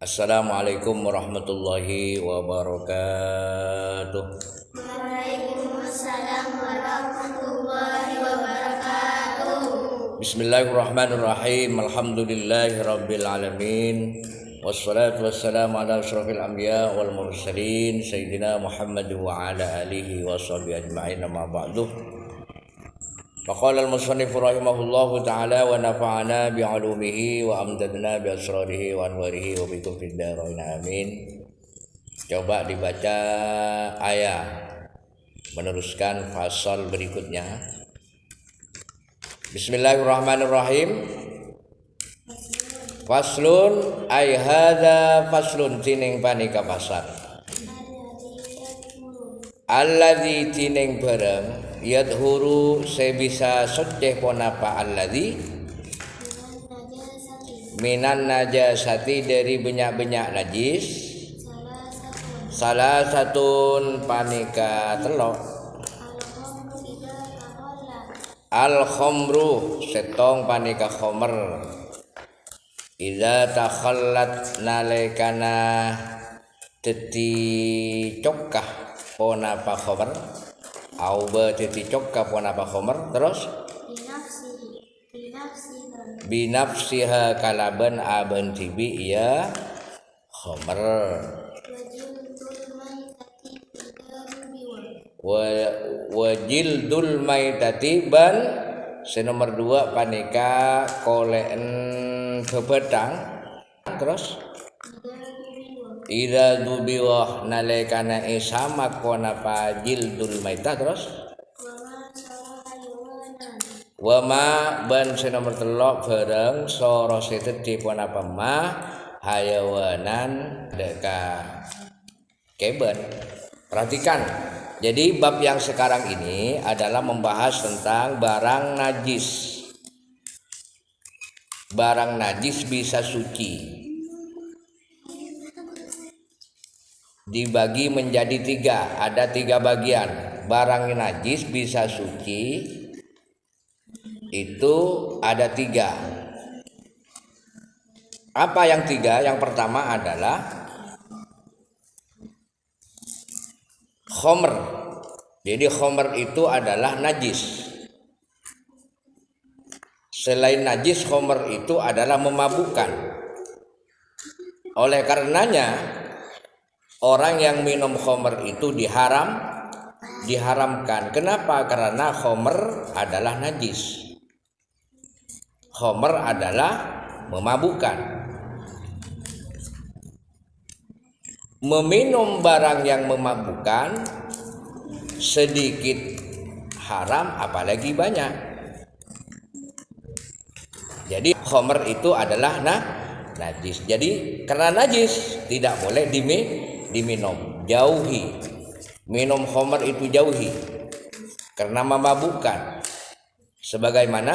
Assalamualaikum warahmatullahi wabarakatuh. Waalaikumsalam warahmatullahi wabarakatuh. Bismillahirrahmanirrahim. Alhamdulillahi rabbil alamin. Wassalatu wassalamu ala asyrafil anbiya wal mursalin sayyidina Muhammad wa ala alihi wa sahbihi ajma'in, amma ba'du. Faqala al-musannif rahimahullahu ta'ala wa nafa'ana bi'ulumihi wa amdadna bi asrarihi wa anwarihi wa bikum fid dharain amin. Coba dibaca ayat meneruskan fasal berikutnya. Bismillahirrahmanirrahim. Faslun ay hadza faslun tining panika pasar. Alladzi tining bareng yadhuru sebisa sodeh ponapa alladzi minan najasati dari benyak-benyak najis salah satun panika telok al khomru setong panika khomer idza takhallat nalekana teti cokah ponapa khomer au teti cokah ponapa khomer terus binafsiha kalaban aban tibi ya khomer wajildul maitati ban senomor 2 panika koleen kebedang terus ida dubiwah nalekana isama konapa jildul maitah terus wama ban senomor 3 bareng soro seteti konapa ma hayawanan deka keben. Perhatikan, jadi bab yang sekarang ini adalah membahas tentang barang najis. Barang najis bisa suci. Dibagi menjadi 3, ada 3 bagian. Barang najis bisa suci itu ada 3. Apa yang 3? Yang pertama adalah khomer. Jadi khomer itu adalah najis. Selain najis, khomer itu adalah memabukkan. Oleh karenanya orang yang minum khomer itu diharamkan. Kenapa? Karena khomer adalah najis. Khomer adalah memabukkan. Meminum barang yang memabukkan sedikit haram, apalagi banyak. Jadi khomer itu adalah najis. Jadi karena najis tidak boleh diminum. Jauhi. Minum khomer itu jauhi karena memabukkan. Sebagaimana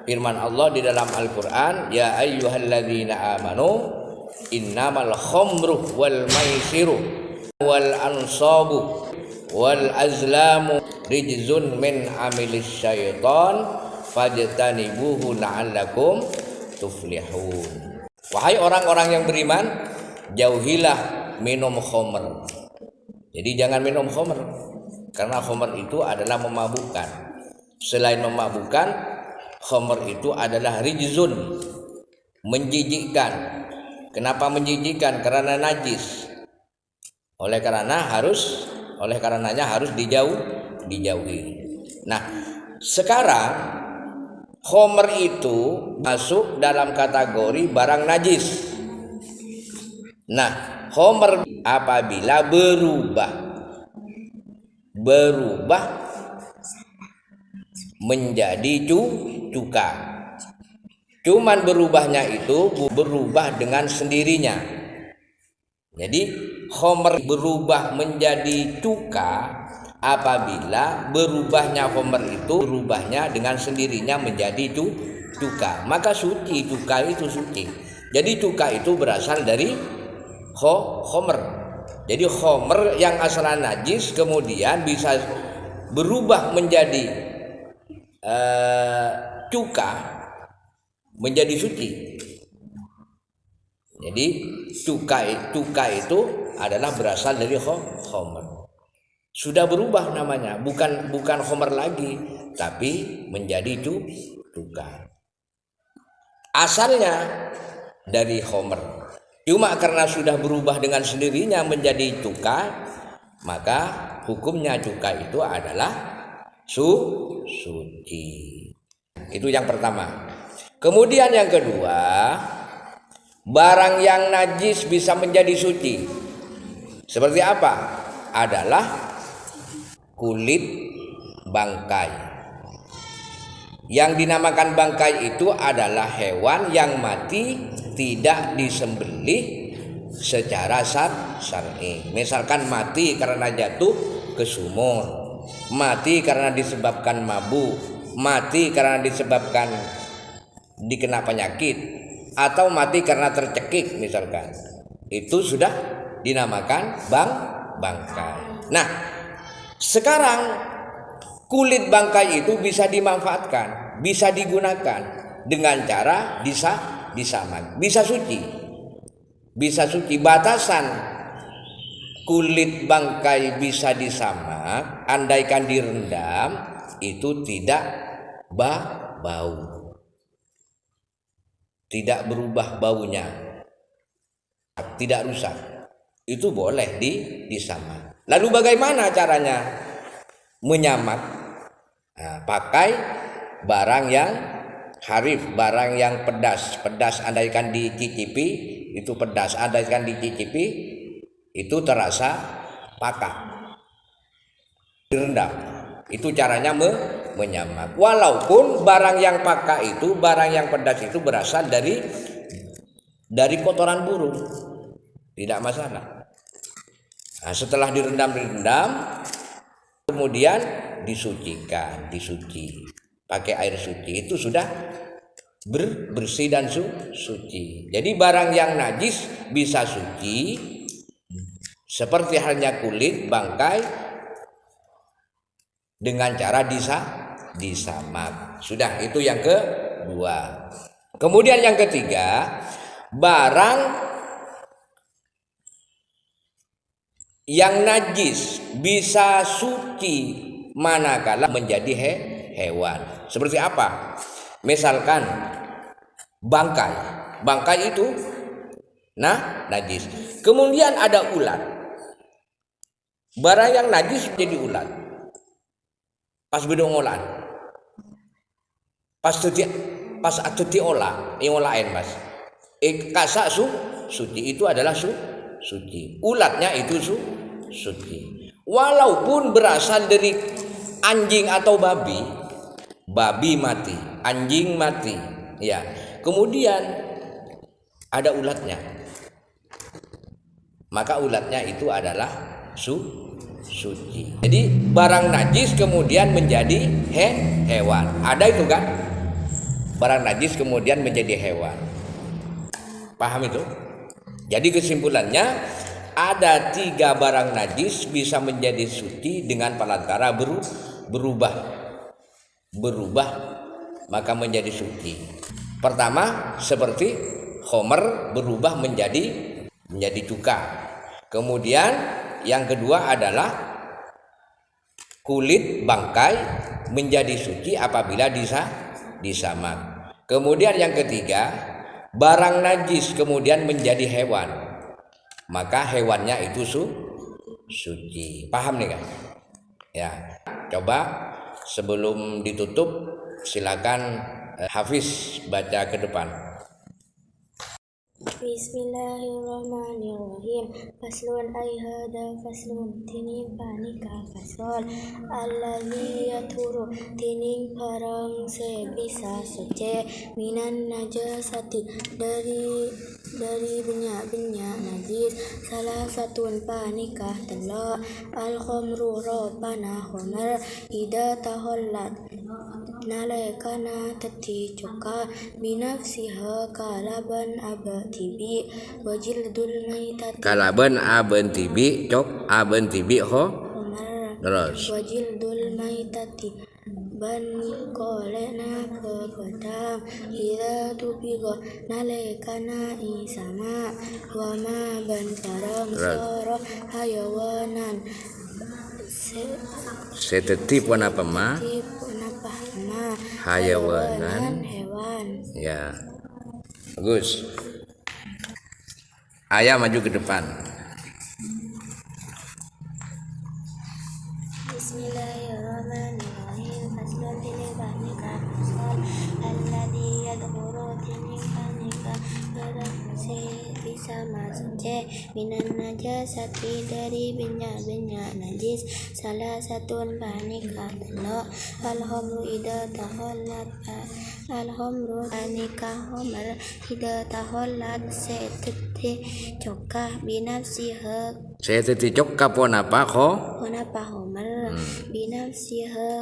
firman Allah di dalam Al-Qur'an, ya ayyuhalladzina amanu innamal khomru wal maisiru wal ansabu wal azlamu rijzun min amilis syaitan fajtanibuhu la'allakum tuflihun. Wahai orang-orang yang beriman, jauhilah minum khomer. Jadi jangan minum khomer, karena khomer itu adalah memabukkan. Selain memabukkan, khomer itu adalah rijzun, menjijikkan. Kenapa menjijikkan? Karena najis. Oleh karenanya harus dijauhi. Nah, sekarang khomer itu masuk dalam kategori barang najis. Nah, khomer apabila berubah menjadi cuka. Cuman berubahnya itu berubah dengan sendirinya. Jadi khomer berubah menjadi cuka apabila berubahnya khomer itu berubahnya dengan sendirinya menjadi cuka. Maka suci, cuka itu suci. Jadi cuka itu berasal dari khomer. Jadi khomer yang asalnya najis kemudian bisa berubah menjadi cuka menjadi suci. Jadi cuka itu adalah berasal dari khomer. Sudah berubah namanya, bukan khomer lagi, tapi menjadi cuka. Asalnya dari khomer. Cuma karena sudah berubah dengan sendirinya menjadi cuka, maka hukumnya cuka itu adalah suci. Itu yang pertama. Kemudian yang kedua, barang yang najis bisa menjadi suci. Seperti apa? Adalah kulit bangkai. Yang dinamakan bangkai itu adalah hewan yang mati tidak disembelih secara syar'i. Misalkan mati karena jatuh ke sumur, mati karena disebabkan mabuk, mati karena disebabkan dikena penyakit, atau mati karena tercekik misalkan. Itu sudah dinamakan bangkai. Nah, sekarang kulit bangkai itu bisa dimanfaatkan, bisa digunakan dengan cara disamak, bisa suci. Batasan kulit bangkai bisa disamak, andaikan direndam itu tidak bau, tidak berubah baunya, tidak rusak, itu boleh disamak. Lalu bagaimana caranya menyamak? Nah, pakai barang yang harif, barang yang pedas. Andaikan dicicipi itu pedas, andaikan dicicipi itu terasa pakak, direndam. Itu caranya menyamak. Walaupun barang yang pakak itu, barang yang pedas itu berasal dari kotoran burung, tidak masalah. Nah, setelah direndam, kemudian disuci pakai air suci, itu sudah bersih dan suci. Jadi barang yang najis bisa suci, seperti halnya kulit bangkai, dengan cara disamak. Sudah, itu yang kedua. Kemudian yang ketiga, barang yang najis bisa suci manakala menjadi hewan. Seperti apa? Misalkan bangkai itu najis. Kemudian ada ulat. Barang yang najis jadi ulat. Pas bedong olah. Pas atuti olah, olain Mas. Kasak suci, itu adalah suci. Ulatnya itu suci. Walaupun berasal dari anjing atau babi mati, anjing mati, ya. Kemudian ada ulatnya, maka ulatnya itu adalah suci. Jadi barang najis kemudian menjadi hewan. Ada itu kan? Barang najis kemudian menjadi hewan. Paham itu? Jadi kesimpulannya, ada 3 barang najis bisa menjadi suci dengan perantara berubah maka menjadi suci. Pertama, seperti khomer berubah menjadi cuka. Kemudian yang kedua adalah kulit bangkai menjadi suci apabila disamak. Kemudian yang ketiga, barang najis kemudian menjadi hewan, maka hewannya itu suci. Paham nih kan? Ya, coba sebelum ditutup silakan Hafiz baca ke depan. Bismillahirrahmanirrahim. Faslun ay hada faslun tining panika fasol alladhi yaturu tining parang se bisa suci minan najasati dari benyak najis. Salah satun panika telo al khamru robana khomer ida tahollat nalekana tati cuka binafsiha kalaban abatibi wajildul maitati Kalaban aben tibi cok aben tibi ho khomer terus wajildul maitati ban kolena kepetam ida tubigo nalekana isama wama ban parang soro hayawanan Setetip apa ma? Hayawanan hewan. Ya, bagus. Ayah maju ke depan. Bismillahirrahmanirrahim. Faslun tining panika fasal alladzi yadkhuru tining panika berase bisa masuk minan najasati dari benda-benda najis. Salah satu panika telo alhamru ida tahallat alhamru panika homer ida tahallat seteti cokah binafsiha Seteti cokah pon apa ko? Kenapa Homer binafsiha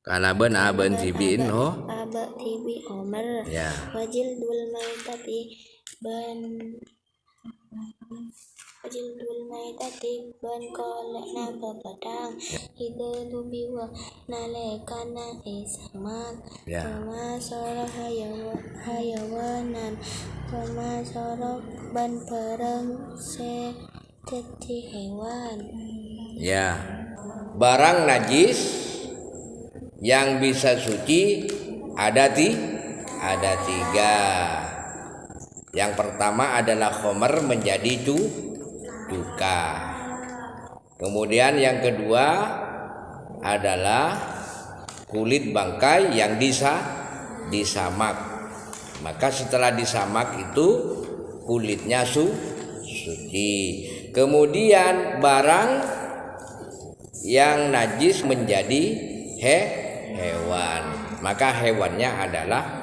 Kalaban aban tibiin ho? aba tibi Homer Ya. wajil dul maitati ban kolekna pepadang ide tubiwa nalekana isamat Ya. kama soro hayawanan kama soro ban perang jadi hewan. Ya. Barang najis yang bisa suci ada tiga. Yang pertama adalah khomer menjadi cuka. Kemudian yang kedua adalah kulit bangkai yang disamak. Maka setelah disamak itu kulitnya suci. Kemudian barang yang najis menjadi hewan, maka hewannya adalah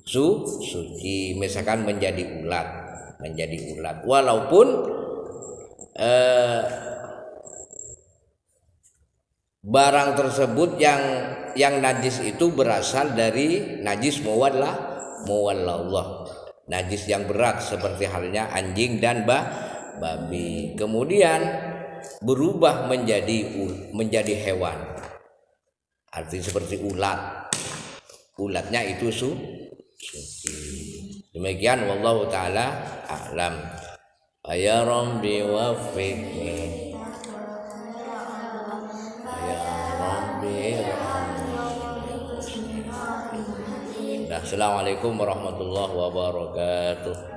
suci. Misalkan menjadi ulat, walaupun barang tersebut yang najis itu berasal dari najis muwallallah, najis yang berat seperti halnya anjing dan babi, kemudian berubah menjadi hewan, artinya seperti ulatnya itu suci. Demikian wallahu taala a'lam. Ya Rabbi waffiqni ya Rabbi. Assalamualaikum warahmatullahi wabarakatuh.